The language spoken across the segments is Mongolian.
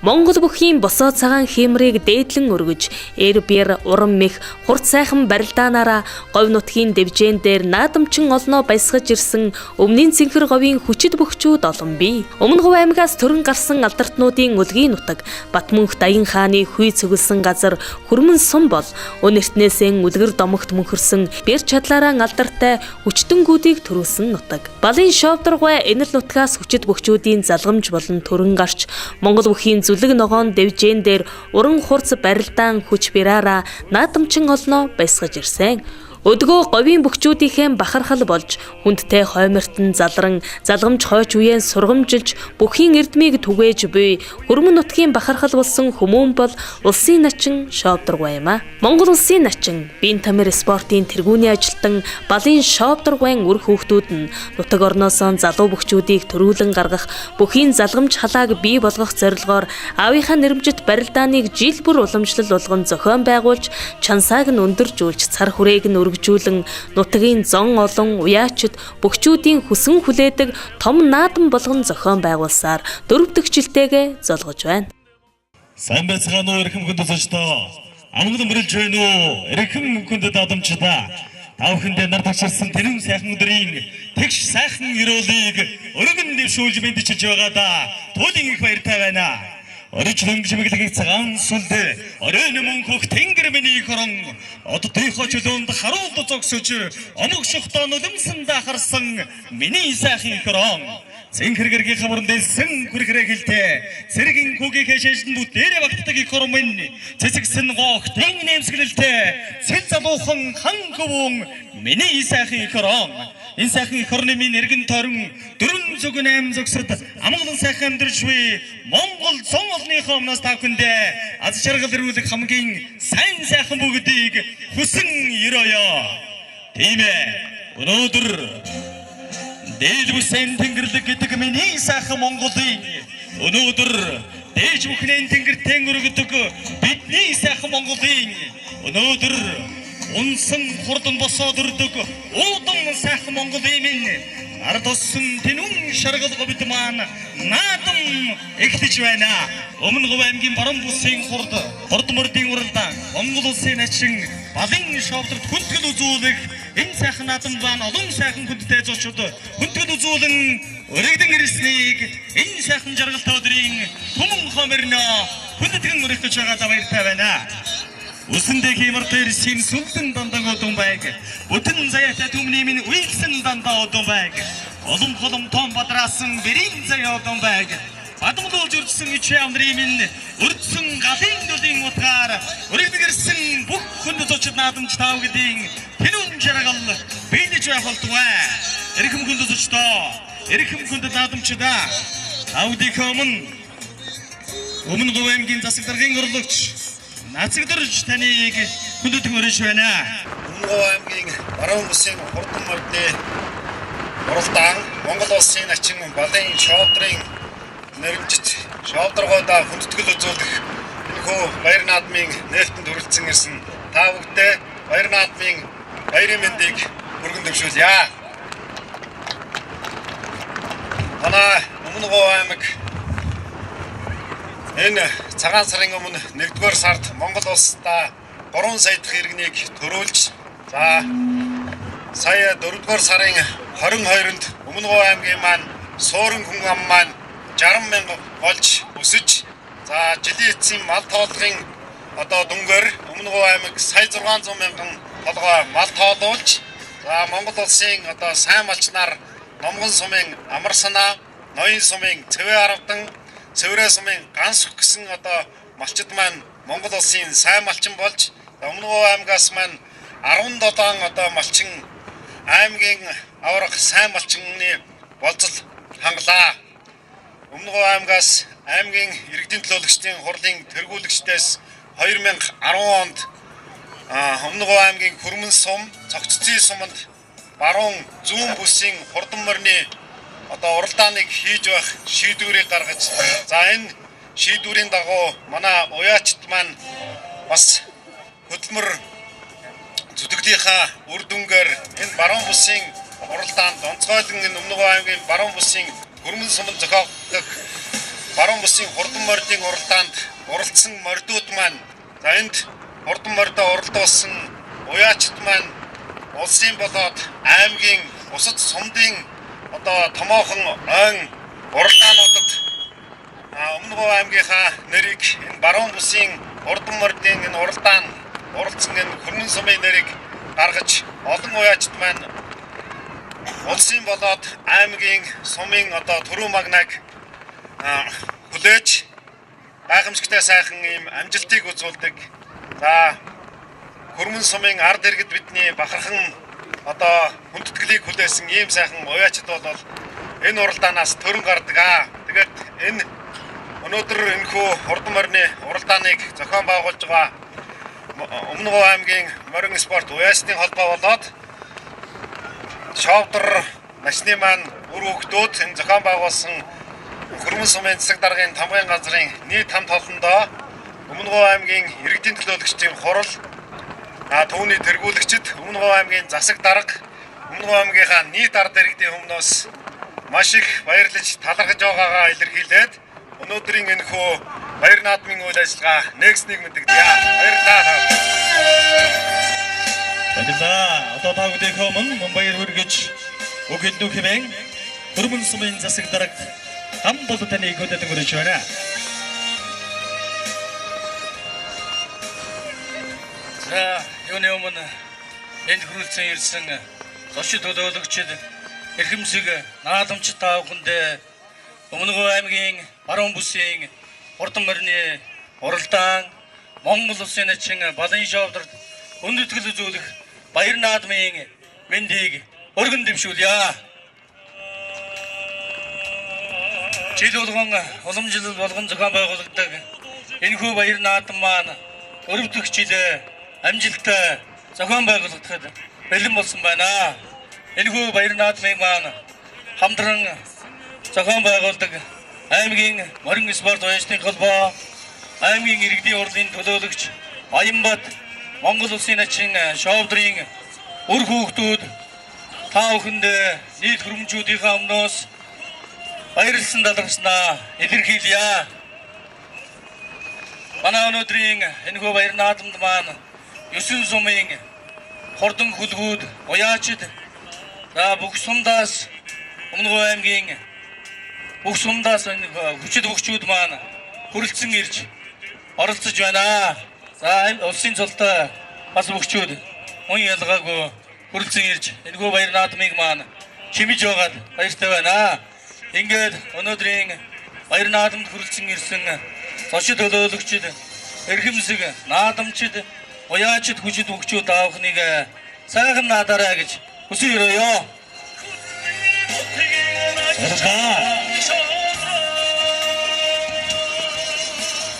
Монгол бүхийн босоо цагаан хиймрийг дээдлэн өргөж, эр биер уран мэх хурц сайхан барилдаанаараа говь нутгийн дэвжээн дээр наадамчин олноо баясгаж ирсэн өмнгийн цэнхэр говийн хүчит бөхчүүд олон бий. Өмнө говь аймагаас төрөн гарсан алдартнуудын үлгийн нутаг Батмөнх Даян хааны хүй цэглсэн газар Хүрмэн сум бол өнөртнээсээ үлгэр домогт мөнхөрсөн бэр чадлаараа алдартай хүчтэнгүүдийг төрүүлсэн нутаг. Балын шовдоргой энэл нутгаас хүчит бөхчүүдийн залгамж болон төрөн гарч Монгол бүхийн зүлэг ногоон дэвжээн дээр уран хурц барилдаан хүч бираараа наадамчин олноо баясгаж ирсэн. Өдгөө говийн бөхчүүдийнхээ бахархал болж хүндтэй хоймортон залран залгамж хойч үеэн сургамжилж бүхийн эрдмийг түгээж буй Хүрмэн нутгийн бахархал болсон хүмүүн бол улсын начин шовдоргой юм а. Монгол улсын начин биен тамир спортын тэргүүний ажилтан балын шовдоргойн үр хүүхдүүд нь нутаг орноосоо залуу бөхчүүдийг төрүүлэн гаргах бүхийн залгамж халааг бий болгох зорилгоор аавынхаа нэрмжит барилдааныг жил бүр уламжлал болгон зохион байгуулж чансааг нь өндөржүүлж цар хүрээг нь үргэлжүүлэн нутгийн зон олон уяачид бөхчүүдийн хүсэн хүлээдэг том наадам болгон зохион байгуулсаар 4 дахь жилтэйгээ золгож байна. Сайн байцгаана уу эрхэм хүндэт сонсогчдоо. Амгалан мөрөлж байна уу эрхэм хүндэт адамчдаа. Та бүхэндээ нар таширсан тэрэн сайхан өдрийн тэгш сайхан өрөөлийг өргөн дэвшүүлж мэдчилж байгаа да. Туулын их баяртай байна. Орчлон чимэглэгийг цагаан сүлдэ оройн мөнхөх тэнгэр миний хорон оддынхоо чөлөөнд харуулд зогсож оног шухтаа нулимсан дахарсан миний сайхан хорон цэнхэр гэргийн хамран дэлсэн хүрхрээ хилтэй цэргийн хүүгийн хэшээжэн бүтээрээ багтдаг их хорон минь цэцэгсэн гоох тэн нэмсгэлэлтэй цэл залуухан хан хөвөн миний сайхан хорон энэ сайхан хорны минь эргэн торон дөрөн зүг 8 зогсод амгалан сайхан амьдарч буй Монгол зон олныхоо өмнөөс та бүхэндээ аз жаргал ирүүлэх хамгийн сайн сайхан бүгдийг хүсэн өрөөё. Тийм ээ. Өнөөдөр дээд бүсэн тэнгэрлэг гэдэг миний сайхан Монголын өнөөдөр дээж бүхнээ тэнгэртэн өргөдөг бидний сайхан Монголын өнөөдөр унсан хурдан босоод өрдөг уудан сайхан Монголын минь ард туссан тэнүүн шаргал говьд маань наадам ихтэж байна. Өмнө говь аймгийн баруун бүсийн хурд мөрдийн уралдаан Монгол улсын начин балын шовдорт хүндэтгэл үзүүлэх энэ сайхан наадам маань олон сайхан хүндтэй зочид хүндэтгэл үзүүлэн өргөдөн ирснийг энэ сайхан жаргалтай өдрийн түмэн хомерно хүндэтгэн өргөж байгаа баяртай байна. Усэндээ хэмэртэй сим сүлдэн дандан одон байг. Бүтэн заяатай түмний минь үйлсэн дандаа одон байг. Олон холом том бадраасан бэрийн заяа одон байг. Бадмуулж үрдсэн ичээ амдрын минь үрдсэн галын дөлийн утгаар өргөдгэрсэн бүх хүнд зочид наадамч тав гэдгийн тэнүүн жаргал биелж байх болтугай. Эрхэм хүнд зочдоо, эрхэм хүнд наадамчдаа аудио өмнө говь аймгийн засаг даргын орлогч нацагдэрж таныг хүндэтгэн өрөж байна. Өмнө говь аймгийн баруун бүсийн хурдан мөрдийн уралдаан Монгол улсын начин балын шовдрын нэрмжит шовдоргойдоо хүндэтгэл үзүүлэх энэхүү баяр наадмын нээлтэнд хүрэлцэн ирсэн та бүхэндээ баяр наадмын баярын мэндийг өргөн дэвшүүлье. Манай өмнө говь аймаг энэ цагаан сарын өмнө 1-р сард Монгол улсдаа 3 сая дахь иргэнийг төрүүлж сая 4-р сарын 22-нд Өмнө говь аймгийн маань суурин хүн ам маань 60 мянга болж өсөж жилийн эцсийн мал тоолгын дүнгээр Өмнө говь аймаг сая 600 мянган толгой мал тоолуулж Монгол улсын сайн малч нар Номгон сумын Амар санаа, Ноён сумын Цэвэ Аравдан, Цэврэ сумын Ганс гэсэн малчид маань Монгол улсын сайн малчин болж Өмнө говь аймгаас маань 17 малчин аймгийн аврах сайн малчинны болцол хангалаа. Өмнө говь аймгаас аймгийн иргэдийн төлөөлөгчдийн хурлын тэргүүлэгчдээс 2010 онд Өмнө говь аймгийн Хүрмэн сум, Цогццын суманд баруун зүүн бүсийн хурдан морины уралдааныг хийж байх шийдвэрийг гаргаж энэ шийдвэрийн дагуу манай уяачд маань бас хөдөлмөр зүтгэлийнхаа үр дүнгээр энэ баруун бүсийн уралдаанд онцгойлон энэ Өмнө говь аймгийн баруун бүсийн Хүрмэн суманд зохиогдох баруун бүсийн хурдан мордын уралдаанд оролцсон мордууд маань за энд хурдан мордоо оролдуулсан уяачд маань улсын болоод аймгийн усад сумдын одоо томоохон ойн уралдаануудад Өмнө Говь аймгийнхаа нэрийг энэ баруун бүсийн хурдан мордын энэ уралдаан оролцсон энэ Хөрмөн сумын нэрийг гаргаж олон уяачд маань улсын болоод аймгийн сумын одоо төрөө магнаг хүлээж гайхамшигтай сайхан ийм амжилтыг үзүүлдэг. За Хөрмөн сумын ард иргэд бидний бахархан одоо хүндэтгэлийг хүлээсэн ийм сайхан уяачд бол энэ уралдаанаас төрөн гардаг. Тэгээд энэ өнөөдөр энэхүү хурдан морины уралдааныг зохион байгуулж байгаа Өмнө Говь аймгийн морин спорт уяачдын холбоо болоод Шовдөр насны маань үр хөвгтүүд энэ зохион байгуулсан Хөрмөн сумын засаг даргын тамгын газрын нийт хамт олондоо Өмнө Говь аймгийн иргэдийн төлөөлөгчдийн хурал түүний тэргүүлэгчид Өмнө Говь аймгийн засаг дарга Өмнө Говь аймгийнхаа нийт ард иргэдийн өмнөөс маш их баярлаж талархаж байгаагаа илэрхийлээд өнөөдрийн энэхүү баяр наадмын үйл ажиллагаа нэгснэг мэдэгдэе. Баярлалаа. Одоо та бүхэнд өмнө баяр хүргэж өгөх хэмээн Хөрмөн сумын засаг дарга хамбол таныг хөдөлгөөн өргөж байна. За юуны өмнө энд хүрэлцэн ирсэн зочид төлөөлөгчид эрхэмсэг наадамч та бүхэндээ Өмнө Говь аймгийн баруун бүсийн хурдан морины уралдаан Монгол улсын начин Балын шовдрт хүндэтгэл үзүүлэх баяр наадмын мэндийг өргөн дэвшүүлье. Жил болгон уламжлал болгон зохион байгуулагддаг энэхүү баяр наадам маань өрөвдөх жил амжилттай зохион байгуулагдахад бэлэн болсон байна. Энэхүү баяр наадмыг маань хамтран зохион байгуулдаг аймгийн морин спорт уяачдын холбоо, аймгийн иргэдийн урлын төлөөлөгч Баянбат, Монгол улсын начин Шовдрын үр хүүхдүүд та бүхэнд нийт хөрөмжүүдийнхээ өмнөөс баярлсан талархснаа илэрхийлье. Манай өнөөдрийн энэхүү баяр наадамд маань 9 сумын хурдан хүлгүүд, уяачид бүх сумдаас Өмнө Говь аймгийн бүх сумдаас хүчит хөгчүүд маань хүрэлцэн ирж оролцож байна. За улсын цолтой бас хөгчүүд мөн ялгаагүй хүрэлцэн ирж энэхүү баяр наадмыг маань чимэж байгаад баяртай байна. Ингээд өнөөдрийн баяр наадамд хүрэлцэн ирсэн зочид төлөөлөгчид, эрхэмсэг наадамчид, уяачид хүчит хөгчүүд аавхныг сайхан наадаарай гэж хүсье өрөөё.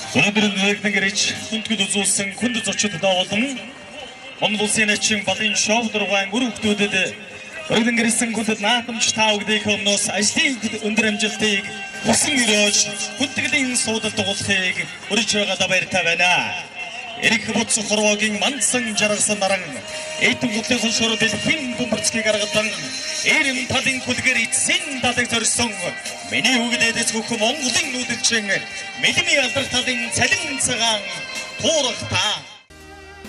Өнөөдөр нэгэн гэрч хүндгэл үзүүлсэн хүнд зочид болон Монгол улсын начин Балын шовдөр ван үр хүүхдүүдэд өргөн гэрсэн хүндэд наадамч та бүхэндээ өмнөөс ажлын өндөр амжилтыг хүсэн өрөөж хүндгэлийн суудалд дуулахыг өрж байгаадаа баяртай байна. Эрх буц хорвогийн мандсан жаргасан наран эдэн гутлын шороо дэлхийн бөмбөрцгийг гаргадан эрэм талын хүлгээр эцсийн далыг зорьсон миний үгдээдэс хөх Монголын нүүдэлчин мэлми алдар талын цалин цагаан туурахтаа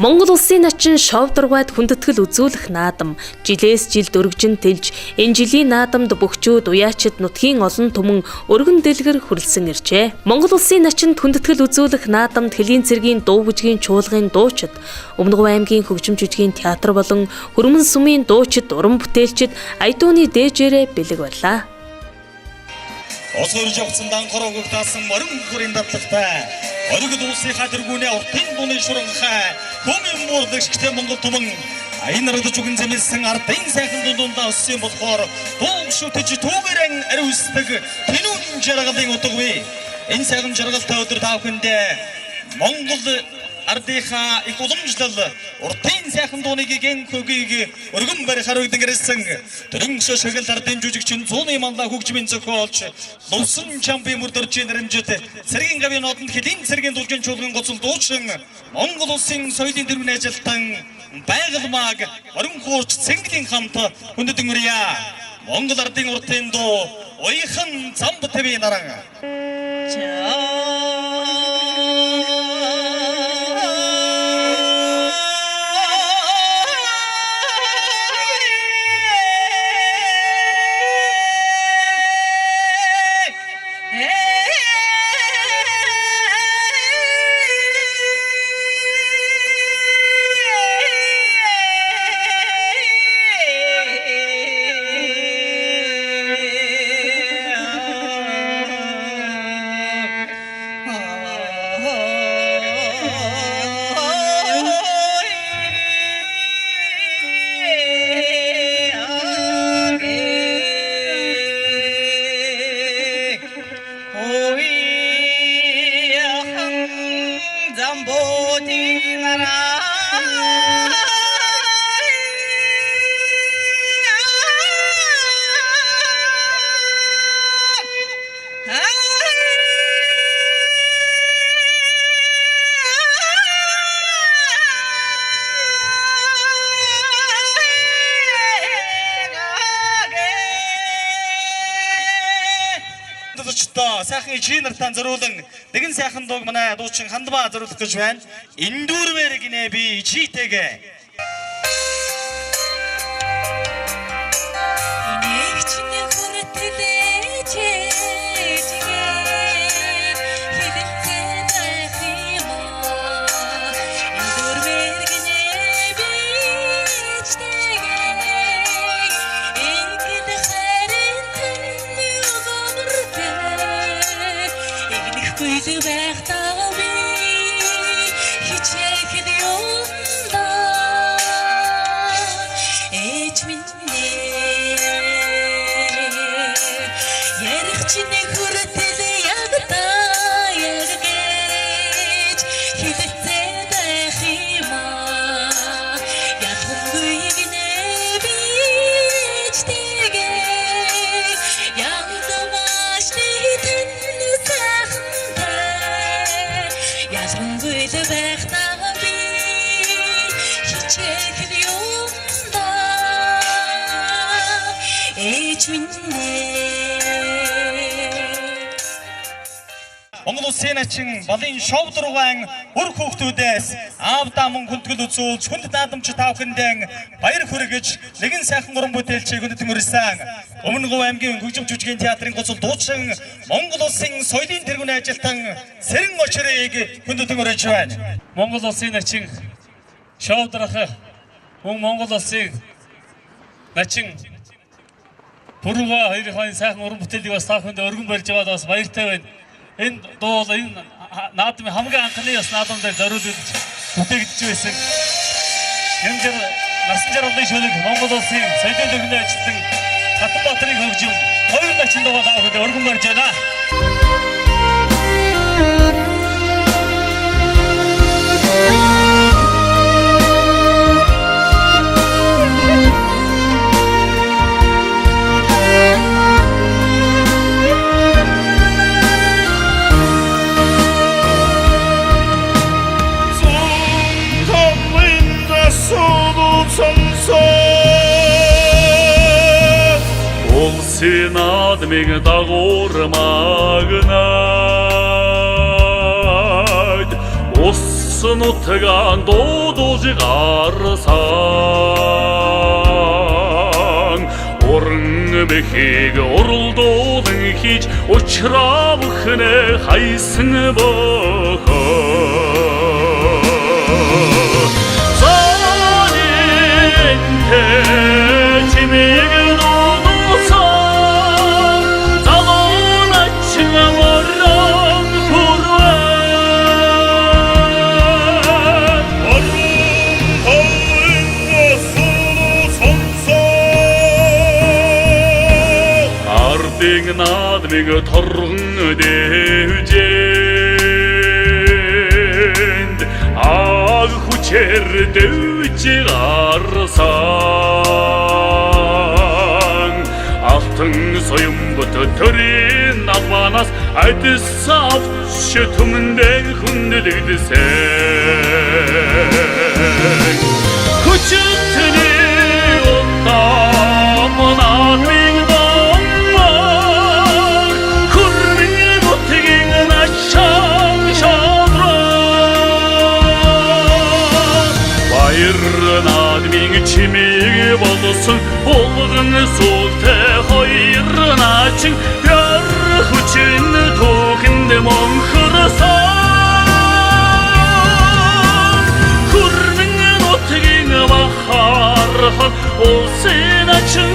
Монгол улсын начин Шовдоргойд хүндэтгэл үзүүлэх наадам жилээс жилд өргөжин тэлж энэ жилийн наадамд бөхчүүд уяачид нутгийн олон түмэн өргөн дэлгэр хүрэлцэн иржээ. Монгол улсын начинд хүндэтгэл үзүүлэх наадамд Хөлийн цэргийн дуу бүжгийн чуулгын дуучид, Өмнө Говь аймгийн хөгжим жүжигийн театр болон Хөрмөн сумын дуучид, уран бүтээлчид Аядууны дээжээрээ бэлэг байлаа. Осгорж явсан данхор өгөгдаасан морин хүрийн датлагтай оргид улсынхаа тэргүүнээ уртын дууны шуранхай хүмийн муулагчтай Монгол түмэн аян наргадж үгэн зэмэлсэн ардын сайхан дундаа өссөн болохоор дуу шүтэж түүгэрэн ариусдаг тэнүүн жаргалын утгагүй энэ сайхан жаргалтай өдөр та бүхэндээ Монгол ардынхаа их уламжлал уртын сайхан дууны гэн хөгийг өргөн барихаар өгдөн гэрсэн төрөн шашгал ардын жүжигчин зууны манлаа хөгжмийн зохиолч лувсан чампи мөрдөрч нэрэмжит цэргийн гавийн одонд Хөлийн цэргийн дулжин чуулган гоцол дуучин Монгол улсын соёлын тэргүүн ажилтан байгалмаг орон хуурч цэнгэлийн хамт хүндэтгэн өрье Монгол ардын уртын дуу уйхан замб тавь наран ямбуудын сайхан ичийн нартаа зориулан нэгэн сайхан дууг манай дуучин Хандбаа зориулах гэж байна. Эндүүрмээр гинэ би ичийтэйгээ. Монгол Улсын ачин балын шоу дургуун үр хүүхдүүдээс аавдаа мөн хүндгэл үзүүлж хүнд наадамч та бүхэндээ баяр хүргэж нэгэн сайхан уран бүтээлчийг өнөдөн хүрсэн Өмнөгов аймгийн хөгжим жүжигний театрын гуцал дуучин Монгол Улсын соёлын тэргүүний ажилтан Сэрэн Очрыг хүндгэл хүргэж байна. Монгол Улсын ачин шоу дургуун мөн Монгол Улсын ачин Пүрүга хоёрын сайхан уран бүтээлийг бас та бүхэнд өргөн барьж байгаад бас баяртай байна. Энэ дуу энэ наадмын хамгийн анхны бас наадам дээр зориулж бүтээгдэж байсан. Янжир насан жаргалын шүлэг Монгол Улсын соёлын төвний ажилтан Хатанбаатарын хөгжим хоёр начин дуугаа та бүхэнд өргөн барьж байна. Наадмын дагуурмагнаад ус нутгаан дуудуулж гарсан уран мэхийг уралдуулан хийж учраавхнэ хайсан бохоо санинте чимиг наадмыг торгон дэвжэнд аг хүчээр дэвж гарсан алтан соёмбот төрийн аванаас айдас авч түмэндээ хүндлэгдсэн хүчтний удаа наадмыг наадмын чимиг болсон болгон сүлтэй хоёр наачин яр хүчин түүхэнд монхорсон хүрнэн нутгийн бахархан улсын ачин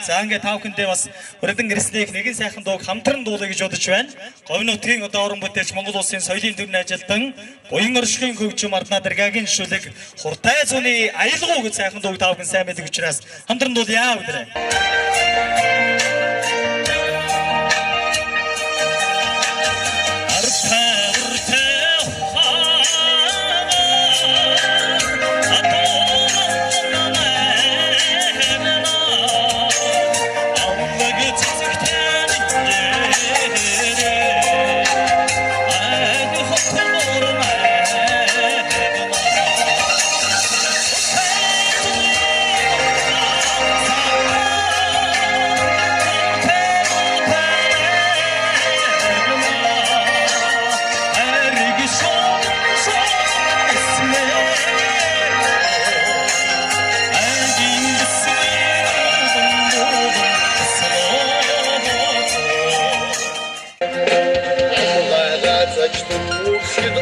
За ингээд та бүхэндээ бас өргөдөн гэрснийх нэгэн сайхан дууг хамтран дуулъя гэж бодож байна. Говь нутгийн одоо уран бүтээлч Монгол Улсын соёлын төвний ажилтан буян оршихын хөгжим Ардна Даргагийн шүлэг Хуртай зууны аялгау гэж сайхан дууг та бүхэн сайн мэддэг учраас хамтран дуулъя өдрөө.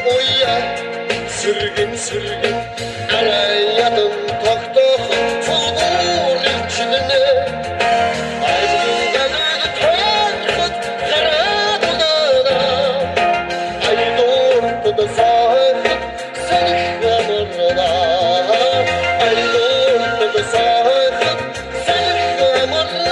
уяа сэргэн сэргэн араядан тогтох цогцолын чинэнэ айдын гадаг тохот гараадана айдын тодсах сэлхэмэрна айдын тодсах сэлхэмэрна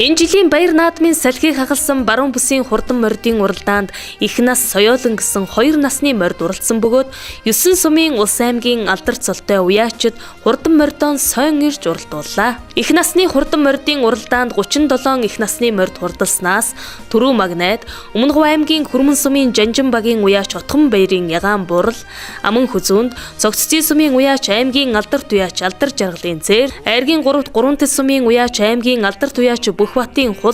Энэ жилийн Баяр наадмын салхийг хагалсан баруун бүсийн хурдан мордын уралдаанд их нас соёолон гэсэн 2 насны морд уралдсан бөгөөд 9 сумын Улс аймгийн алдар цолтой уяачид хурдан мордоон сойн ирж уралдууллаа. Их насны хурдан мордын уралдаанд 37 их насны морд хурдалснаас Түрүү Магнайд, Өмнөг аймгийн Хүрмэн сумын Жанжин багийн уяач Отгон баярын ягаан бурал, Аман Хүзүүнд Цогццын сумын уяач аймгийн алдар туяач Алдар Жаргалын цээр, Айргийн 3-т Гурвантэд сумын уяач аймгийн алдар туяач Батын хул,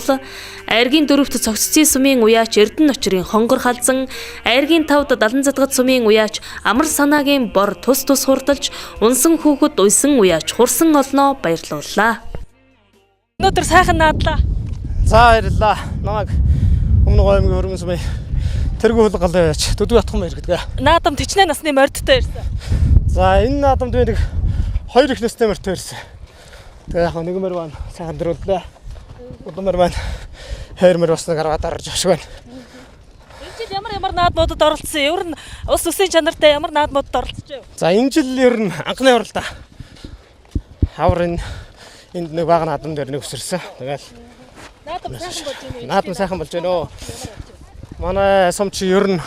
Айргийн 4-т Цогццын сумын уяач Эрдэнэ Ночрын хонгор халзан, Айргийн 5-т Даланзадгад сумын уяач Амар санаагийн бор тус хурдалж, унсан хүүхэд уйсан уяач хурсан олноо баярлууллаа. Өнөөдөр сайхан наадлаа. За баярлалаа. Намайг Өмнөг аймгийн Хүрмэн сумын тэргүү хул гал уяач Төдөө Атхан баяр гэдэг. Наадам тэчнээ насны мордтой ирсэн. За энэ наадамд би нэг 2 их настай мордтой ирсэн. Тэгээ яг нэг мөр маань сайхан дөрүүллээ. Удамар маань хайрмар бас нэг гараад орж авш байна. Энэ жил ямар наадмуудад оролцсон? Ер нь ус үсийн чанартай ямар наадмуудад оролцож байна? За энэ жил ер нь анхны оролдоо. Хавар энд нэг бага наадам дээр нэг өсөрсөн. Тэгэл наадам сайхан болж байна уу? Манай сумч ер нь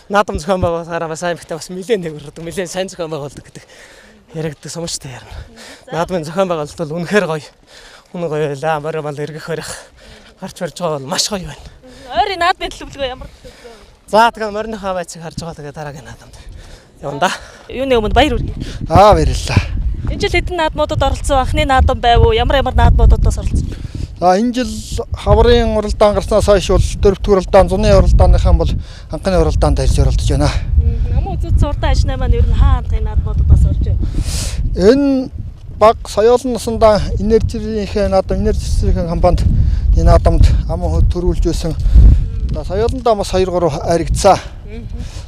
наадам зохион байгуулахаараа бас аймагтаа бас нэлээд нэгэрдэг, нэлээд сайн зохион байгуулдаг гэдэг яригддаг сумчтай ярина. Наадмын зохион байгуулалт бол үнэхээр гоё. Үнэ гоё байлаа. Морь мал эргэх барих гарч барж байгаа бол маш гоё байна. Ойрын наадмын төлөвлөгөө ямар төлөвлөгөө? За тэгэхээр морьныхаа байцыг харж байгаа тэгээ дараагийн наадамд явна да. Юуны өмнө баяр хүргэе. Баярлалаа. Энэ жил хэдэн наадмуудад оролцсон? Анхны наадам байв уу? Ямар наадмуудаас оролцсон? За энэ жил хаврын уралдаан гарснаас хойш бол 4-р уралдаан, зуны уралдааныхан бол анхны уралдаанд ирж оролдож байна. Амуу зүд зурдан ажнаа маань ер нь хаантын наадмуудаас орж байна. Энэ баг соёолын насандаа энержийнхээ наадам, энержийн компанид энэ наадамд аман төрүүлж байсан. Соёолондоо бас 2-3 аригдсан.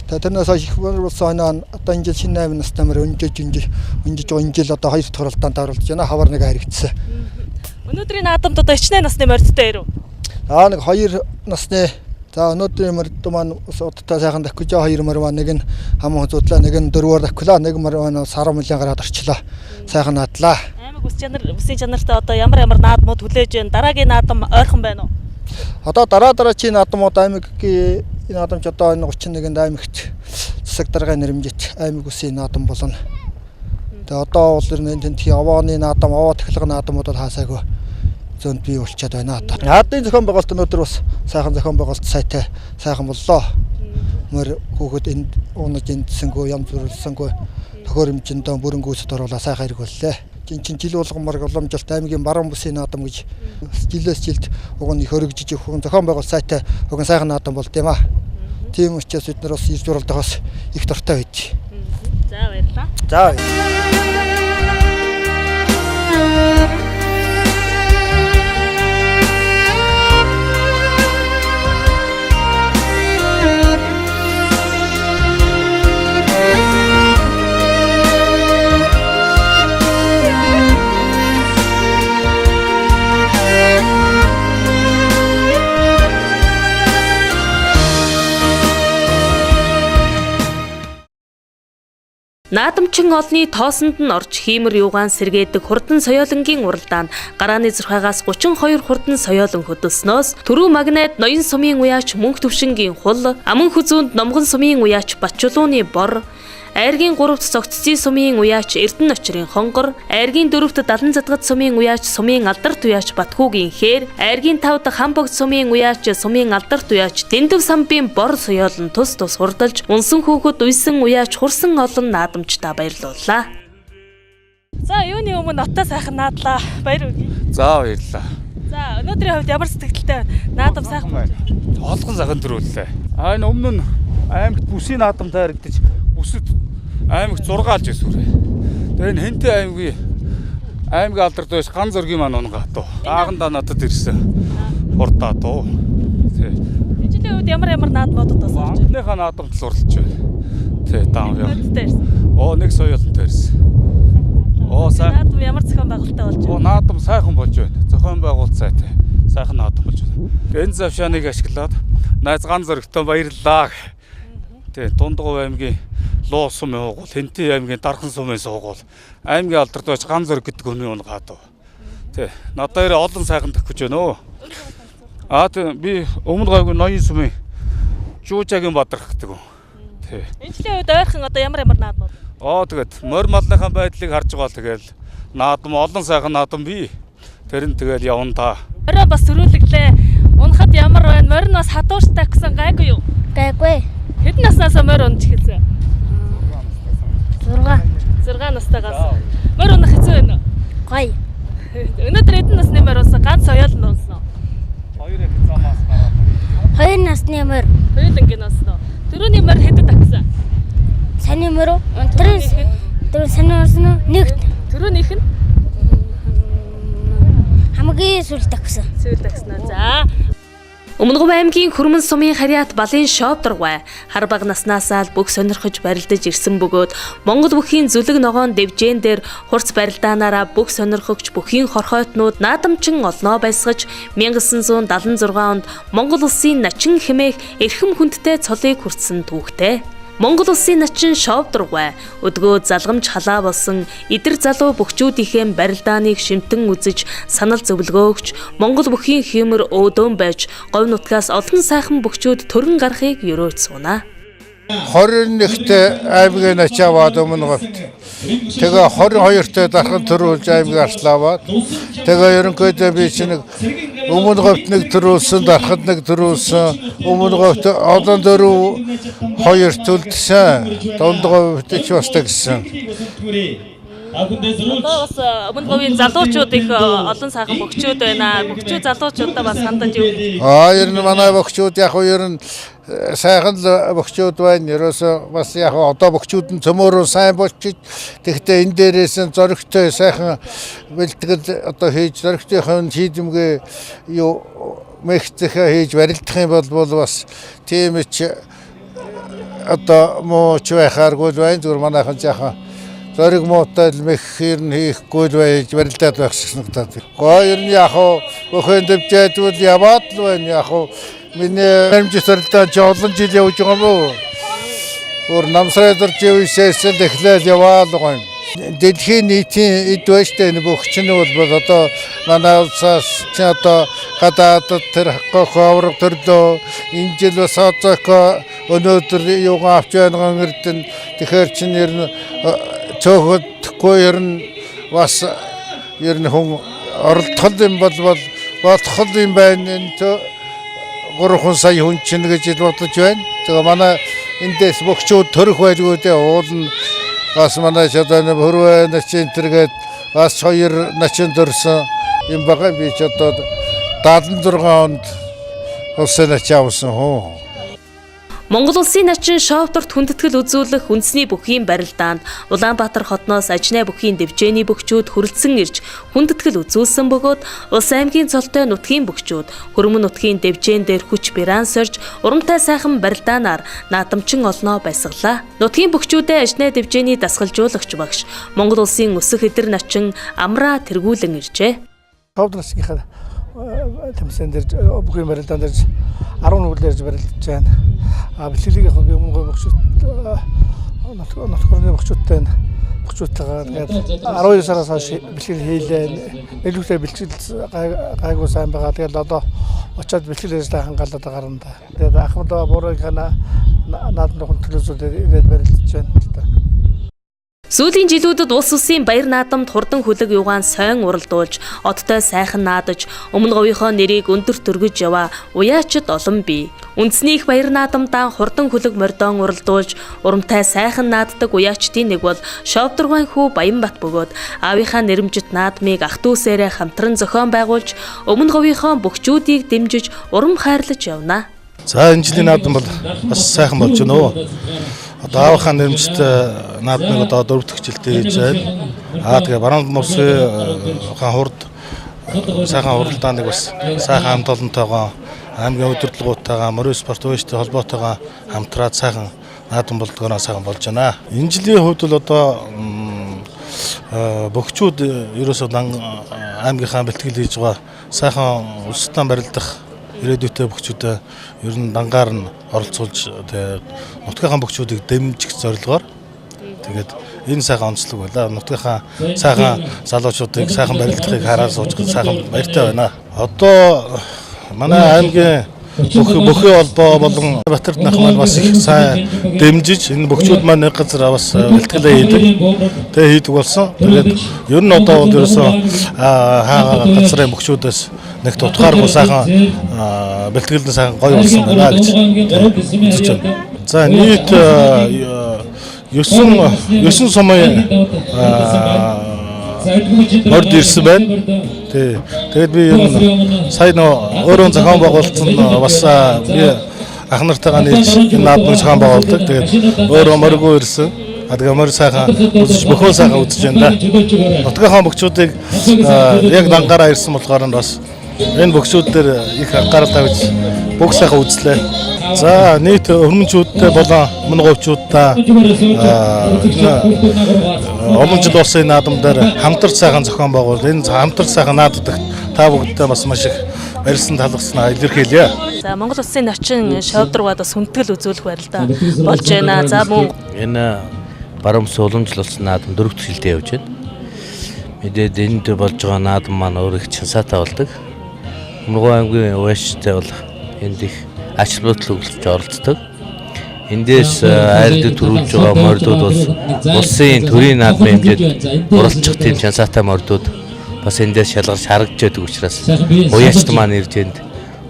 Тэрнээс хойш их болсон хойно одоо энэ жил шинэ 8 настай мөр өнжиж энэ жил одоо 2 дахь уралдаанд оролцож байна. Хавар нэг аригдсан. Өнөөдрийн наадамд одоо хичнээн насны мордтой ирв. Нэг 2 насны. За өнөөдрийн морд маань удаа сайхан дахиж 2 мөр маань нэг нь хамаа зудлаа, нэг нь 4-оор дахилаа, нэг мөр маань сар мөлийн гараад орчлоо. Сайхан наадлаа. Аймаг үсийн чанартай одоо ямар наадмууд хүлээж байна? Дараагийн наадам ойрхон байна уу? Одоо дараачийн наадмууд аймагийн наадамч одоо энэ 31-нд аймагт засаг даргын нэрмжит аймаг үсийн наадам болно. Тэгээ одоо бол энэ тентхийн овооны наадам, овоо тахилга наадмууд бол хаасаагүй зөнд бий болчиход байна одоо. Наадмын зохион байгуулалт өнөөдөр бас сайхан зохион байгуулалт сайтай сайхан боллоо. Мөр хүүхэд энд унаж эндсэнгөө ям зүрлсэнгүй төхөөрөмжөндөө бүрэнгүүсэд оруулаа сайхан хэрэг боллоо. Чин жил болгон уламжлалт аймгийн баруун бүсийн наадам гэж жилээс жилд уг нь их өргөжиж өгөн зохион байгуулалт сайтай уг сайхан наадам болд юм аа. Тийм учраас бид нар бас ирж уралдах бас их дуртай байж. За баярлалаа. За. Наадамчин олны тоосонд нь орж хиймэр юугаан сэргээдэг хурдан соёолонгийн уралдаанд гарааны зурхаагаас 32 хурдан соёолон хөдөлснөөс Түрүү Магнайд ноён сумын уяач Мөнх Төвшингийн хул, Аман Хүзүүнд Номгон сумын уяач Батчулууны бор, Айргийн 3-т Цогццын сумын уяач Эрдэнэ очрын хонгор, Айргийн 4-т Далан задгад сумын уяач Сумын алдарт уяач Батхуугийн хээр, Айргийн 5-т Хамбогд сумын уяач Сумын алдарт уяач Дэндв самбын бор соёолн тус хурдалж, унсан хүүхэд уйсан уяач хурсан олон наадамчдаа баярлууллаа. За юуны өмнө отоо сайхан наадлаа. Баяр хүргэе. За баярлалаа. За өнөөдрийн хувьд ямар сэтгэлтэй наадам сайхан байна? Олгон сайхан төрүүллээ. Энэ өмнө нь аймагт бүсийн наадамтай харагдаж бүсэд аймагт 6 алж байсан үрээ. Тэгээ энэ Хэнтэй аймгийн алдарт байж ган зөргийн маань унгаа доо. Аагандаа надад ирсэн. Хурдаа доо. Энэ жилийн үед ямар наадмуудад тусалж байна? Анхныхаа наадамд л уралж байна. Тэ даав яа. Нэг соёолтой ирсэн. Сайхан наадам ямар зохион байгуулалттай болж байна? Наадам сайхан болж байна. Зохион байгуулалт сайтай. Сайхан наадам болж байна. Энэ завшааныг ашиглаад найз ган зөрөгтөө баярлалаа. Тэ Дундгов аймгийн Луу сумын хуугуул, Хэнтэй аймгийн Дархан сумын суугуул, аймгийн алдарт байж ган зөрөг гэдэг хүний унгаа доо. Тэ надаар олон сайхан тахиж байна өө. Тэ би өмнө гайгүй ноён сумын Жуужагийн бадрах гэдэг. Тэ. Энэ жилийн үед ойрхон одоо ямар наадмууд? Тэгээд морь малныхаа байдлыг харж байгаа тэгэл наадам олон сайхан наадам бий. Тэр нь тэгэл явна та. Морь бас төрүүлэглээ. Унахад ямар байна? Морь нь бас хадууртай гэсэн гайгүй юу? Гайгүй. Хэдэн наснаас морь унаж эхэлсэн? 6 настайгаас. Морь унах хэцүү байна уу? Гоё. Өнөөдөр хэдэн насны морь унсан? Ганц соёол нь унсан уу? 2 хязгаамаас гараад. 2 насны морь. Хоёулангийн унсан уу? Төрөний морь хэдэд агсан? Саний морь. Тэр саний унсан уу? Нэгт. Төрөөнийх нь хамгийн сүлд агсан. Сүйд агсан аа. За. Өмнөг аймгийн Хүрмэн сумын Харьяат Балын шоодоргой хар баг наснаасаа л бүх сонирхож барилдаж ирсэн бөгөөд Монгол бүхийн зүлэг ногоон дэвжээн дээр хурц барилдаанаараа бүх сонирхогч бүхийн хорхойтнууд наадамчин олноо баясгаж 1976 онд Монгол улсын начин хэмээх эрхэм хүндтэй цолыг хүртсэн түүхтэй. Монгол улсын начин шоодоргой өдгөө залгамж халаа болсон эдэр залуу бөхчүүдийнхээ барилдааныг шимтэн үзэж санал зөвлөгөө өгч Монгол бүхийн хиймэр өөдөөн байж говь нутгаас олон сайхан бөхчүүд төрөн гарахыг ерөөж сунаа. 21-т аймгийн ачааваад өмнө говьт. Тэгээ 22-т дархан төрүүлж аймгийг арславаад. Тэгээ ерөнхийдөө би чинь өмнө говьт нэг төрүүлсэн, дархад нэг төрүүлсэн. Өмнө говьт олон дөрөв 2 төлдсөн. Дундговьт ч бас тэгсэн. Одоо бас өмнө говийн залуучууд их олон сайхан бөхчүүд байна. Бөхчүүд залуучуудаа бас хандаж юу? Ер нь манай бөхчүүд яг ер нь сайхан бөхчүүд байна. Ерөөсөө бас яг одоо бөхчүүд нь цөмөрөө сайн болчих. Тэгэхдээ энэ дээрээс нь зөрөгтэй сайхан бэлтгэл одоо хийж зөрөгтийн шийдэмгээ юу мэгцэхэ хийж барилдах юм бол бас тийм ч одоо муу ч байхааргүй байна. Зүгээр манайхан жаахан зориг муутай л мэхэр нь хийхгүй л байж барилдаад байх шиг санагдаад. Гоё нь яг бүхэн дэвжээдвэл яваад л байна. Яг миний баримжсарлаа ч олон жил явж байгаа мó. Өөр намсрай дурж ивсээс л эхлээл яваад байгаа юм. Дэлхийн нийтийн эд байштай бөхч нь бол одоо манай улсаас ч одоо гадаад тэр хавраг төрлөө энэ жил бас одоо өнөөдөр юугаа авч байгаа ngэрдэн тэгэхээр чинь ер нь цөөхөхгүй ер нь бас ер нь хүн оролдох юм бол болох юм байна. Энэ 3 сая хүн чинь гэж бодож байна. Тэгээ манай эндээс бөхчүүд төрөх байлгүй дээ. Уул нь бас манай чадан хөрвөө начин тэргээд бас 2 начин төрсөн юм байгаа. Би ч одоо 76 онд улсын ачаавсан хөө. Монгол улсын начин шоудорт хүндэтгэл үзүүлэх үндэсний бүхийн барилдаанд Улаанбаатар хотноос ажнай бүхийн дэвжээний бөхчүүд хүрэлцэн ирж хүндэтгэл үзүүлсэн бөгөөд улс аймгийн цолтой нутгийн бөхчүүд Хөрмөн нутгийн дэвжээн дээр хүч биран сорж урамтай сайхан барилдаанаар наадамчин олноо баясгалаа. Нутгийн бөхчүүдээ ажнай дэвжээний дасгалжуулагч багш Монгол улсын өсөх эдэр начин Амраа тэргүүлэн иржээ. Шоудорсгийнхаа тэмцээн дээр бүхийн барилдаан дээр 10 нүглэрж барилдаж байна. Бэлтгэлийг яг би өмнө бөхчүүд нотхорны бөхчүүдтэй тэгээд 12 сараас хойш бэлтгэл хийлээ. Нэлүүтэй бэлтгэл гайгүй сайн байгаа. Тэгээд одоо очиод бэлтгэл ажиллагаа хангаалаад байгаа юм да. Тэгээд Ахмад буурынхаа наадмын төлөөсөө ирээд барилдаж байна л да. Сүүлийн жилүүдэд улс улсын баяр наадамд хурдан хүлэг юугаан сойн уралдуулж, одтой сайхан наадаж, өмнө говийнхоо нэрийг өндөр төргөж яваа уяачид олон бий. Үндэсний их баяр наадамдаа хурдан хүлэг мордон уралдуулж, урамтай сайхан нааддаг уяачдын нэг бол Шовдоргуайн хүү Баянбат бөгөөд аавынхаа нэрэмжит наадмыг ах дүүсээрээ хамтран зохион байгуулж, өмнө говийнхоо бөхчүүдийг дэмжиж, урам хайрлаж явна. За энэ жилийн наадам бол бас сайхан болж байна уу. Одоо аавынхаа нэрэмжит наадмыг одоо 4 дахь жилдээ хийж байна. Тэгээ Баруун Морсын хурд сайхан уралдааныг бас сайхан хамт олонтойгоо аймгийн удирдлагуудтайгаа морин спорт уяачтай холбоотойгоо хамтраад сайхан наадам болдгоороо сайхан болж байна. Энэ жилийн хувьд бол одоо бөхчүүд ерөөсөө аймгийнхаа бэлтгэл хийж байгаа сайхан улс тан барилдах ирээдүйтэй бөхчүүдэд ер нь дангаар нь оролцуулж тэгээд нутгийнхаа бөхчүүдийг дэмжих зорилгоор тэгээд энэ сайхан онцлог байла. Нутгийнхаа сайхан залуучуудыг сайхан барилдахыг хараад сууж сайхан баяртай байна. Одоо манай аймгийн бүхий холбоо болон Батэрд нах маань бас их сайн дэмжиж энэ бөхчүүд маань нэг газар бас бэлтгэлээ хийдэг. Тэгээ хийдэг болсон. Тэгээд ер нь одоо бол ерөөсөө газрын бөхчүүдээс нэг тутгааргүй сайхан бэлтгэл нь сайхан гоё болсон байна гэж үзэж байна. За нийт 9 сумын морд ирсэн байна. Тэгээд би сая өөрөө зохион байгуулсан бас би ах нартайгаа нийлж энэ наадмыг зохион байгуулдаг. Тэгээд өөрөө моргүй ирсэн. Тэгээ морь сайхан үзэж бөхөө сайхан үзэж байна да. Нутгийнхаа бөхчүүдийг яг дангаараа ирсэн болохоор бас энэ бөхчүүд дээр их анхаарал тавьж бүх сайхан үзлээ. За нийт хөрмөнчүүдтэй болон өмнө говьчуудаа олон жил болсон наадам дээр хамтарч сайхан зохион байгуул. Энэ хамтарч сайхан нааддаг та бүгдтэй бас маш их баярлсан талархснаа илэрхийлье. За Монгол улсын начин Шовдоргуйд бас хүндэтгэл үзүүлэх барилдаа болж байна. За мөн энэ баруун уламжлал болсон наадам 4 дахь жилдээ явж байна. Мэдээд энд болж байгаа наадам маань өөр их чансаатай болдог. Өмнөг аймгийн уяачтай бол энд их ач холбогдол өгүүлж оролцдог. Эндээс айлд төрүүлж байгаа мордууд бол улсын төрийн наадмын хэмжээнд уралдчих тийм чансаатай мордууд бас эндээс шалгарч харагдж байдаг учраас уяачт маань ирж энд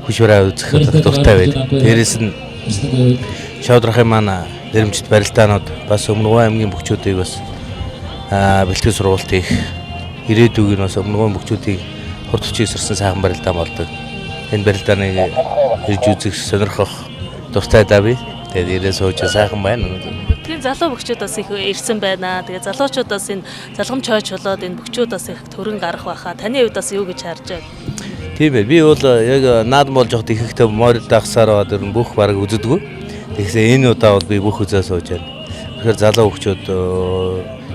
хүч бараа үзэх дуртай байдаг. Дээрээс нь Шовдоргуйн маань нэрэмжит барилдаанууд бас Өмнөг аймгийн бөхчүүдийг бас бэлтгэл сургалт хийх ирээдүйг нь бас Өмнөг бөхчүүдийг хурдчиж сэрсэн сайхан барилдаан болдог. Энэ барилдааныг ирж үзэх сонирхох дуртай даа би. Тэгээд ирээ сууж сайхан байна. тийм залуу бөхчүүд бас их ирсэн байна. Тэгээд залуучууд бас энэ залгамж хойч болоод энэ бөхчүүд бас их төрөн гарах байхаа. Таны хувьд бас юу гэж харж байна? Тийм ээ. Би бол яг наадам болж байхад ихэвчлэн морь дагсаар өөр бүх бараг үздэг. Тэгсэн энэ удаа бол би бүх үзээ сууж байна. Тэгэхээр залуу бөхчүүд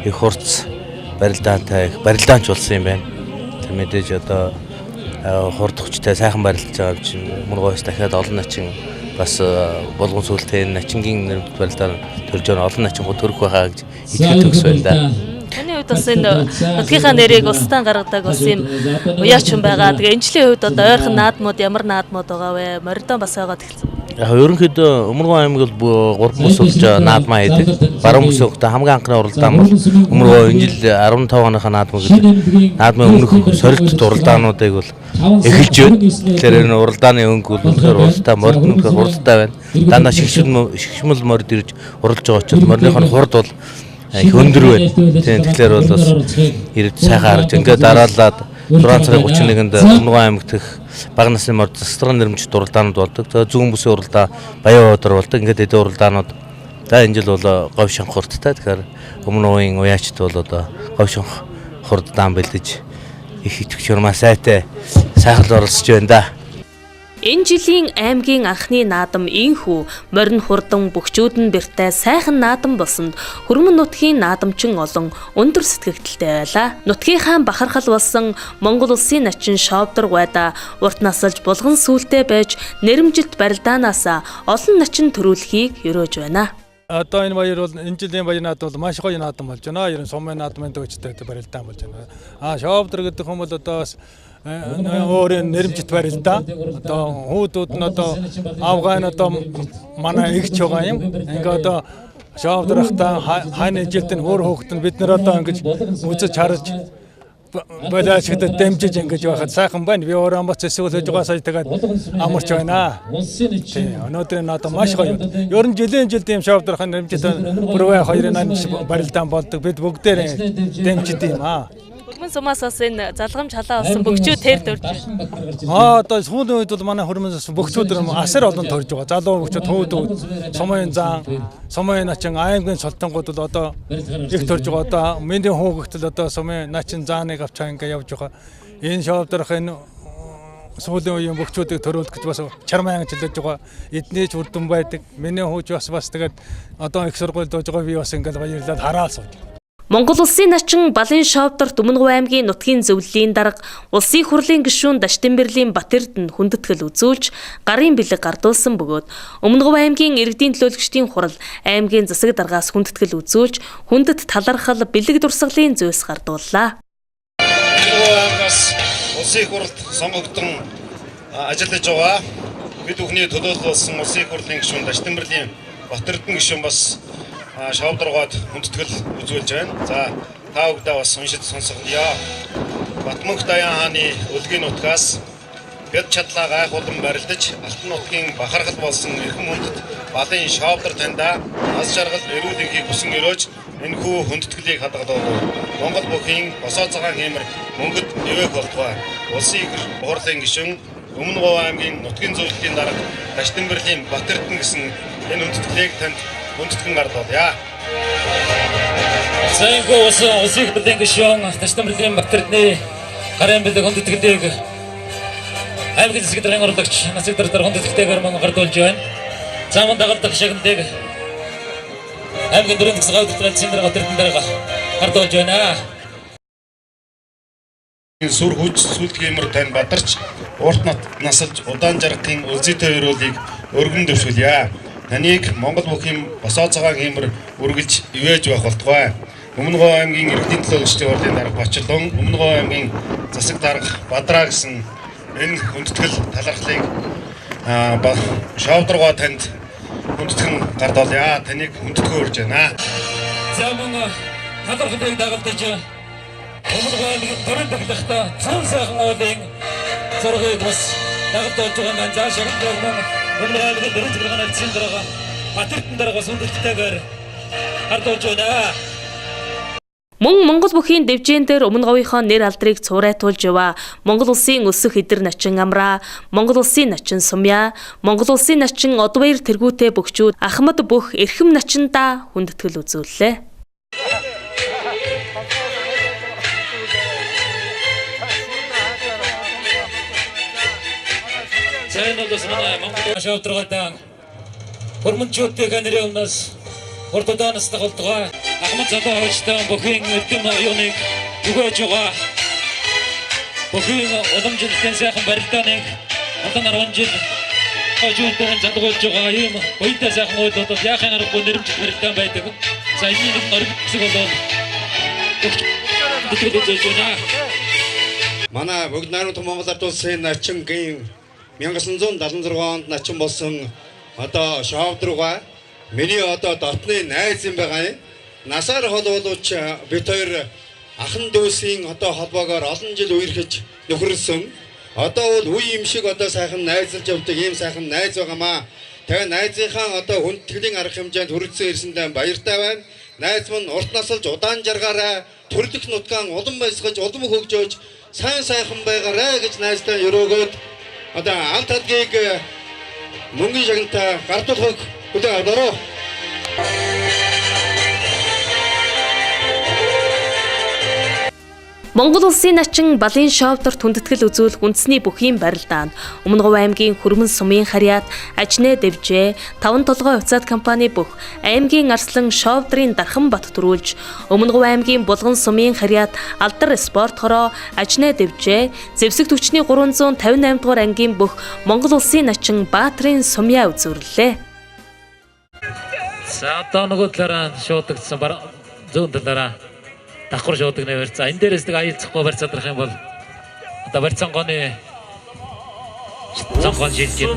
их хурц барилдаантай их барилдаанч болсон юм байна. Тэр мэдээж одоо хурд хүчтэй сайхан барилдаж байгаа юм чинь Мөргөөс дахиад олон начин бас болгон сүлтэй начингийн нэрмт барилдаан төрж байгаа олон начин төрөх байхаа гэж итгэж төгс байна да. Таны хувьд бас энэ нутгийнхаа нэрийг улстай гаргадаг бас юм уяач хүн байгаа. Тэгээ энэ жилийн хувьд одоо ойрхон наадмууд ямар наадмууд байгаа вэ? Моридон бас байгаад эхэлсэн. Яг ерөнхийдөө Өмнөг аймаг бол 3 бүс болж наадмаа хийдэг. Баруун бүсөөхтэй хамгийн анхны уралдаан бол Өмнөг энэ жил 15 оныхаа наадмаа гэдэг. Наадмын өмнөх сорилт уралдаануудыг бол эхэлж байна. Тэгэхээр энэ уралдааны өнгө бол үнэхээр уралдаан морд үнэхээр хурдтай байна. Дандаа шигшмэл морд ирж уралж байгаа учраас мордынх нь хурд бол их өндөр байна. Тэгэхээр бол бас ирээд сайхан харж ингээд дараалаад 6 цагийн 31-нд Өмнөг аймаг дэх бага насны морд застрын нэрмжит уралдаанууд болдог. Тэгээ зүүн бүсийн уралдаан Баян өдөр болдог. Ингээд эдгээр уралдаанууд за энэ жил бол говь шанх хурдтай. Тэгэхээр Өмнөгийн уяачд бол одоо говь шанх хурддаан бэлдэж их итгэж урмаа сайтай сайхан оролцож байна да. Энэ жилийн аймгийн анхны наадам инхүү морин хурдан бөхчүүд нь бэртэй сайхан наадам болсонд Хөрмөн нутгийн наадамчин олон өндөр сэтгэгдэлтэй байлаа. Нутгийнхаа бахархал болсон Монгол улсын начин Шовдоргуйда урт насалж булган сүултээ байж нэрэмжилт барилдаанаас олон начин төрүүлэхийг өрөөж байна. Одоо энэ баяр бол энэ жилийн баяр наадам бол маш гоё наадам болж байна. Ер нь сумын наадмын төвчтэй барилдаан болж байна. Шовдор гэдэг хүн бол одоо өөр нэрмжит барилдаа. Одоо хүүдүүд нь одоо Афган одоо манай игч байгаа юм. Ингээ одоо шавдрахтаа хань жилдэн хөр хөөхт нь бид нар одоо ингэж үзэж харж бодож гэдэг дэмжиж ингэж байхад сайхан байна. Би өөрөө амбац эсвэл хийж байгаа сая тэгээд амарч байна. Өнөөдөр энэ одоо маш гоё. Ер нь жилийн ийм шавдрахын нэмжтэй бүрвэ хоёрын барилдаан болдог. Бид бүгдээр дэмжид юм аа. Хөрмөн сумаас бас энэ залгамж халаа болсон бөхчүүд тэр дөрж байна. Одоо сүүлийн үед бол манай хөрмөн бөхчүүд асар олон төрж байгаа. Залуу бөхчүүд хөөдүүд, сумын зан, сумын начин аймгийн солтонгууд бол одоо их төрж байгаа. Одоо миний хөөгтөл одоо сумын начин зааныг авчаа ингээ явж байгаа. Энэ шавдрахын сүүлийн үеийн бөхчүүдийг төрүүлэх гэж бас чармаан жилж байгаа. Эдний ч үрдэн байдаг. Миний хөөж бас тэгээд одоо их сургуульд дууж байгаа би бас ингээ баярлаад хараал сууж. Монгол улсын начин Балын шавдарт Өмнөговь аймгийн нутгийн зөвлөлийн дарга улсын хурлын гишүүн Даштанбэрлийн Батэрд нь хүндэтгэл үзүүлж гарын бэлэг гардуулсан бөгөөд Өмнөговь аймгийн иргэдийн төлөөлөгчдийн хурал аймгийн засаг даргаас хүндэтгэл үзүүлж хүндэт талархал бэлэг дурсгалын зөөс гардууллаа. Аймгаас улсын хурлд сонгогдсон ажиллаж байгаа бид бүхний төлөөлөл болсон улсын хурлын гишүүн Даштанбэрлийн Батэрдэн гишүүн бас шавдрагад хүндэтгэл үзүүлж байна. За та бүдээ бас уншиж сонсгоё. Батмөнх Даян хааны өлгийн нутгаас бяд чадлаа гайхуулан барилдаж алтан нутгийн бахархал болсон эрхэм хүндэт Балын шавдар таньда аз жаргал эрүүл энхийг хүсэн өрөөж энэхүү хүндэтгэлийг хадгалав. Монгол бүхийн босоо цагаан хэмэр мөнгөд ивэх болтугай. Улсын хурлын гишүүн Өмнөговь аймгийн нутгийн зөвлөлийн дарга Даштанбэрлийн Батэрдэн гэсэн энэ хүндэтгэлийг танд хүндэтгэн гардуулъя. Сайнхүү улсын хурлын гишүүн Даштанбэрлийн Батэрдний гарын бэлэг хүндэтгэлийг аймгийн засаг даргын урлагч насыг дарга хүндэтгэлтэйгээр мөн гардуулж байна. Замун дагалдах шагналыг аймгийн дөрөв засаг хөтөлбөрийн цэндэр Батэрдэн дарга гардуулж байна. Сүр хүч сүлдгиймэр тань бадарч урт насалж удаан жаргахын үлзийтэй өрөөлийг өргөн дэвшүүлье. Таныг Монгол бүхийн босоо цагаан хэмэр үргэлж ивэж байх болтугай. Өмнөговь аймгийн иргэдийн төлөөлөгчдийн хурлын дарга Бачлон, Өмнөговь аймгийн засаг дарга Бадраа гэсэн энэ хүндэтгэл талархлыг шавдрагаа танд хүндэтгэн гардуулъя. Таныг хүндэтгэн урьж байна. За мөн талархлыг дагалдаж Өмнөговь аймгийн төрийн даглахтаа цаан сайхан уулын зургийг бас дагалдуулж байгаа маань зааш шагналыг мөн Өмнөговь аймгийн дөрөв зэрэг цэндэр Батэрдэн дарга хүндэтгэлтэйгээр гардуулж байна. Мөн Монгол бүхийн дэвжээн дээр Өмнөговийнхоо нэр алдрыг цуурайтуулж яваа Монгол улсын өсөх эдэр начин Амраа, Монгол улсын начин Сумья, Монгол улсын начин Одбаяр тэргүүтэй бөхчүүд Ахмад бүх эрхэм начиндаа хүндэтгэл үзүүллээ. Цайнаас манай Монгол шавдрагад хөрмөнчүүдтэй генералнаас Ордоданаас тагуулдгаа Ахмад залуу хойчтой бүхэн эдгэн оюуныг түгэж байгаа. Бүхэн уламжлалын сайхан барилдааныг олон 10 жил хожуултан задгуулж байгаа юм. Хоёртой сайхан үйлдэлд яахын аргагүй нэрмжит барилдаан байдаг. За энэ нэг оргицэг болоод бүтгэл үзүүлж байна. Манай бүгд найрамдах Монгол Ард улсын начин гийн 1976 онд начин болсон одоо шавдрага миний одоо дотны найз юм байгаа. Насаар холбооч бид хоёр ахан дүүсийн одоо холбоогоор олон жил үерхэж нөхөрлсөн. Одоо бол үе юм шиг одоо сайхан найзалж явдаг ийм сайхан найз байгаамаа. Тэгээ найзынхаа одоо хүндтгэлийн арга хэмжээнд хүрэлцэн ирсэндээ баяртай байна. Найз мань урт насалж удаан жаргаараа төрлөх нутгаан улам баясгаж улам хөгжөөж сайн сайхан байгаарэ гэж найзтай өрөөгөөд одоо амт хадгийг мөнгөний шагналтай гардуулахыг хүлээн авлаа. Монгол улсын начин Балын шавдарт хүндэтгэл үзүүлэх үндэсний бүхийн барилдаанд Өмнөговь аймгийн Хөрмөн сумын харьяат Ажнэ дэвжээ 5 толгой уцаад компани бүх аймгийн арслан шавдрын дархан бат төрүүлж Өмнөговь аймгийн Булган сумын харьяат Алдар спорт хороо Ажнэ дэвжээ зэвсэг түвшний 358 дугаар ангийн бүх Монгол улсын начин Баатрин Сумья үзүүллээ. За одоо нөгөө талаараа шуудагдсан зүүн талаараа давхар шуудаг нэр. За энэ дээрээс нэг аялцахгүй барь задрах юм бол одоо барь цангооны цангоон шилжиж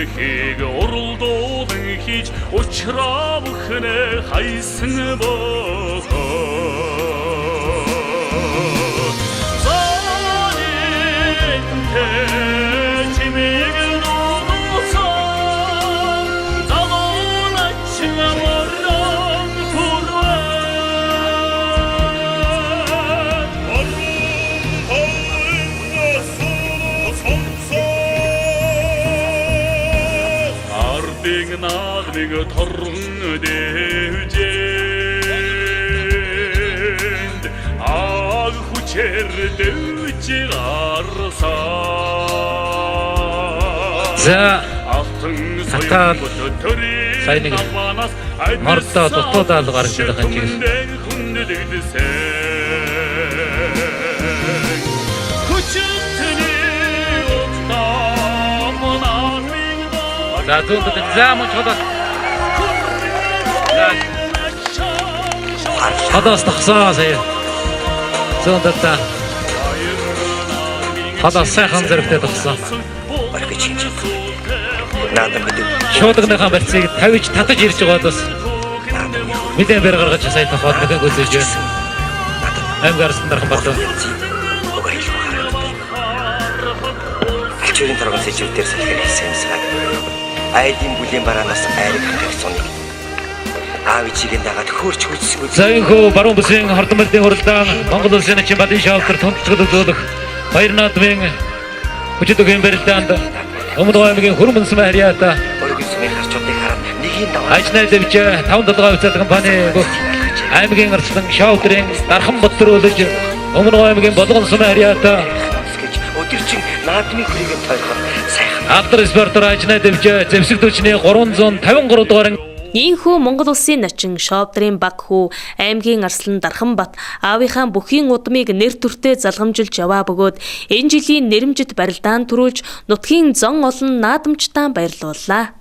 мөхийг уралдуулан хийж учраавхнэ хайсан бохоо 나그네가 торгон дэвжэнд аг хүчээр дэвж гарсан за атан сайныг мордоо дутуудаал гарч байгаа хэмжээс За тут замуч хадас. Хадас тахсаасаа. Зөндөлтө. Хадас сайхан зэрэгтэй тахсан. Шууданыхаа барьцыг тавьж татаж ирж байгаад бас мэдээ бэр гаргаж сая тохоод нэг үзэж байна. Амгарсан дархан бат. Чиглэн торгон сэжүүдээр салхиар хийсэн юмсаг. Айдын бүлийн бараанаас айраг хангагцууныг аав ичигээ дагаад хөөрч хүчсгүй. За энэхүү баруун бүсийн хортон барилтын хуралдаан Монгол улсын чинь бадын шавтар тунцгад үзүүлэх баяр наадмын хүчит өгөн барилдаанд Өмнөд аймгийн Хүрмэн сүмэн харьяата өргөн сүмийн харчуудыг хараад нэгийн даваа ажнаа дэвж 5-7 хувьцаат компани бүх аймгийн арслан шавтрын дархан бодлуулж Өмнөд аймгийн болгон сүмэн харьяата өдөрчин наадмын хүрээгээ тойроход сайхан алдар спортоор ажнаа дэвж зэвсэг түвшний 353 дугаар Ийхүү Монгол улсын начин Шовдрын Багхүү аймгийн Арслан Дарханбат аавынхаа бүхий удмыг нэр төртөө залгамжилж яваа бөгөөд энэ жилийн нэрэмжит барилдаан төрүүлж нутгийн зон олон наадамчтаа баярлууллаа.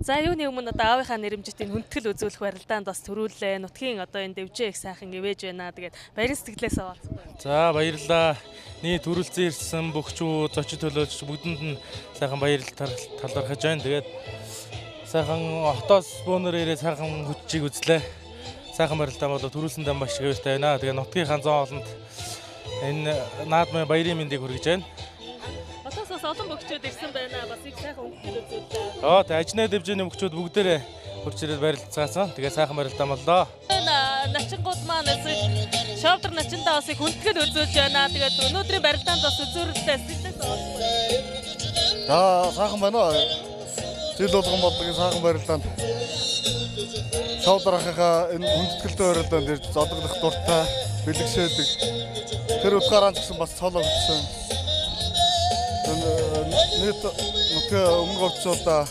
За юуны өмнө одоо аавынхаа нэрэмжитийн хүндэтгэл үзүүлэх барилдаанд бас төрүүллээ. Нутгийн одоо энэ дэвжээ их сайхан ивэж байна. Тэгээд баярын сэтгэлээс овоолцгоо. За баярлалаа. Нийт төрүүлсэн ирсэн бөхчүүд, зочид төлөөлөгч бүгдэнд нь сайхан баярлал талархаж байна. Тэгээд сайхан хотоос бөөнөр ирээ сайхан хүчийг үзлээ. Сайхан барилдаан болоо төрүүлсэндээ маш гайвартай байна. Тэгээ нутгийнхаа зон олонд энэ наадмын баярын мэндийг хүргэж байна. Хотоос олон бөхчүүд ирсэн байна. Бас их сайхан хүндэтгэл үзүүллээ. Тэгээ ажнаа дэвжээний бөхчүүд бүгдээрээ хурж ирээд барилцгаасан. Тэгээ сайхан барилдаан боллоо. Начингууд маань Шовдөр начиндаа бас их хүндэтгэл үзүүлж байна. Тэгээд өнөөдрийн барилдаанд бас үзүүрэлтэй сэтгэлээс оолгүй. За сайхан байна. Жил болгон бодлогын сайхан барилдаанд Шовдөр ахыхаа энэ хүндэтгэлтэй барилдаанд ирж зодоглох дуртай бэлгшээдэг. Тэр утгаараа ч гэсэн бас цолоо өгсөн. Нийт нутгийн өмнө говьчуудаа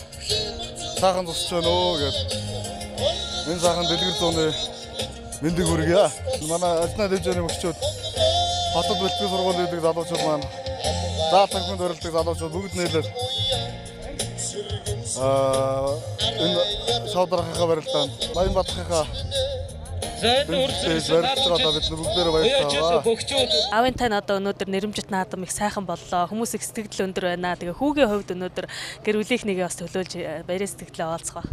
сайхан тусч байна өө гэж. Энэ сайхан дэлгэр зууны мэндийг хүргье. Манай ажнаа дэвжээний мөччүүд хотод бэлтгэл сургуулийн дэвждэг залуучууд маань заалтан хүнд өрөлдөг залуучууд бүгд нийлээд энэ Шовдрынхаа барилдаанд Баянбатхынхаа Аавын тань одоо өнөөдөр нэрэмжит наадам их сайхан боллоо. Хүмүүс их сэтгэл өндөр байна. Тэгээ хүүгийн хувьд өнөөдөр гэр бүлийнхнийгээ бас төлөөлж баярын сэтгэлээ оолцгоо.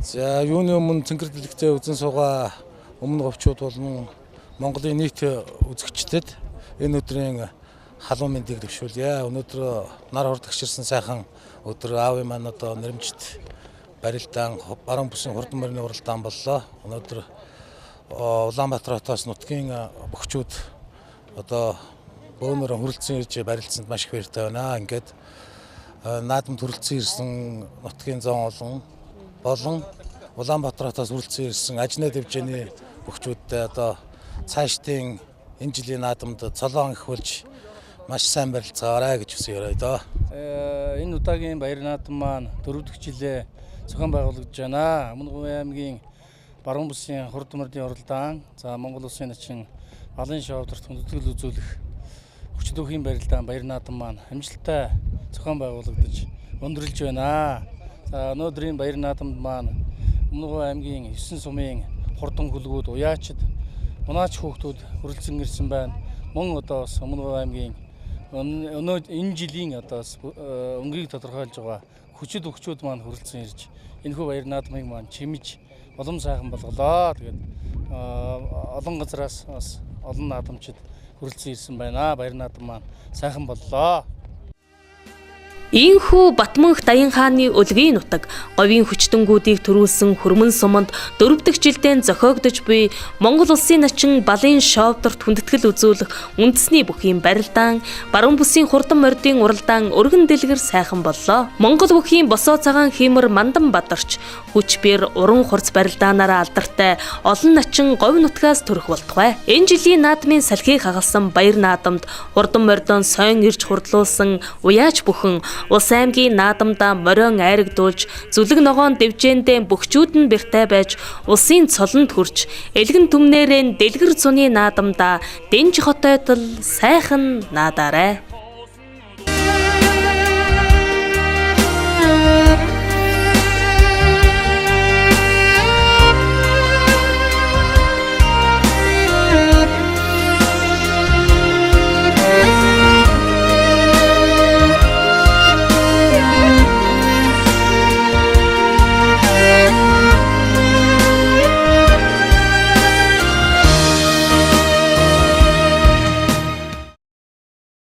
За юуны өмнө цэнгэр дэлгэцээ үзэн суугаа өмнө говьчууд болон Монголын нийт үзэгчдэд энэ өдрийн халуун мэндийг дэвшүүлье. Өнөөдөр нар хордогчирсан сайхан өдөр аавын маань одоо нэрэмжит барилдаан баруун бүсийн хурдан мөрний уралдаан боллоо. Өнөөдөр Улаанбаатар хотоос нутгийн бөхчүүд одоо бөөнөр хүрэлцэн ирж барилцсанд маш их баяртай байна. Ингээд наадамд хүрэлцэн ирсэн нутгийн зон олон болон Улаанбаатар хотоос хүрэлцэн ирсэн ажнаа дэвжээний бөхчүүдтэй одоо цаашдын энэ жилийн наадамд цолоон их болж маш сайн барилцаагаарай гэж хүсье өрөө доо. Энэ удаагийн баяр наадам маань 4 дахь жилээ зохион байгуулагдж байна. Өмнөд аймгийн баруун бүсийн хурдан мөрний уралдаан, за Монгол улсын начин Балын Шовдорт хүндэтгэл үзүүлэх хүчит өгхийн барилдаан баяр наадам маань амжилттай зохион байгуулагдаж өндөрлөж байна. За өнөөдрийн баяр наадамд маань Өмнөд аймгийн 9 сумын хурдан хөлгүүд, уяачид, мунаач хүүхдүүд хүрэлцэн ирсэн байна. Мөн одоо бас Өмнөд аймгийн Энэ жилийн одоо өнгийг тодорхойлж байгаа хүчүүд маань хүрэлцэн ирж энэхүү баяр наадмыг маань чимж улам сайхан болголоо. Тэгээд олон газраас бас олон наадамчид хүрэлцэн ирсэн байна. Баяр наадам маань сайхан боллоо. Ийхүү Батманх Даян хааны өлгийн нутаг говийн хүчтэнгүүдийг төрүүлсэн хөрмөн суманд 4 дахь жилдээ зохиогдож буй Монгол улсын начин балын шоудорт хүндэтгэл үзүүлэх үндэсний бүхийн барилдаан баруун бүсийн хурдан мордын уралдаан өргөн дэлгэр сайхан боллоо. Монгол бүхийн босоо цагаан хиймэр Мандан Бадарч хүч бэр уран хурц барилдаанаараа алдартай олон начин говь нутгаас төрөх болтугай. Энэ жилийн наадмын салхийг хагалсан баяр наадамд хурдан мордон сойн ирж хурдлуулсан уяач бүхэн Улс аймгийн наадамдаа морион айрагдуулж зүлэг ногоон дэвжээндээ бөхчүүд нь бэртэй байж улсын цолонд хүрч элгэн түмнэрэн дэлгэр цуны наадамдаа Дэнж хотойтол сайхан наадаарай.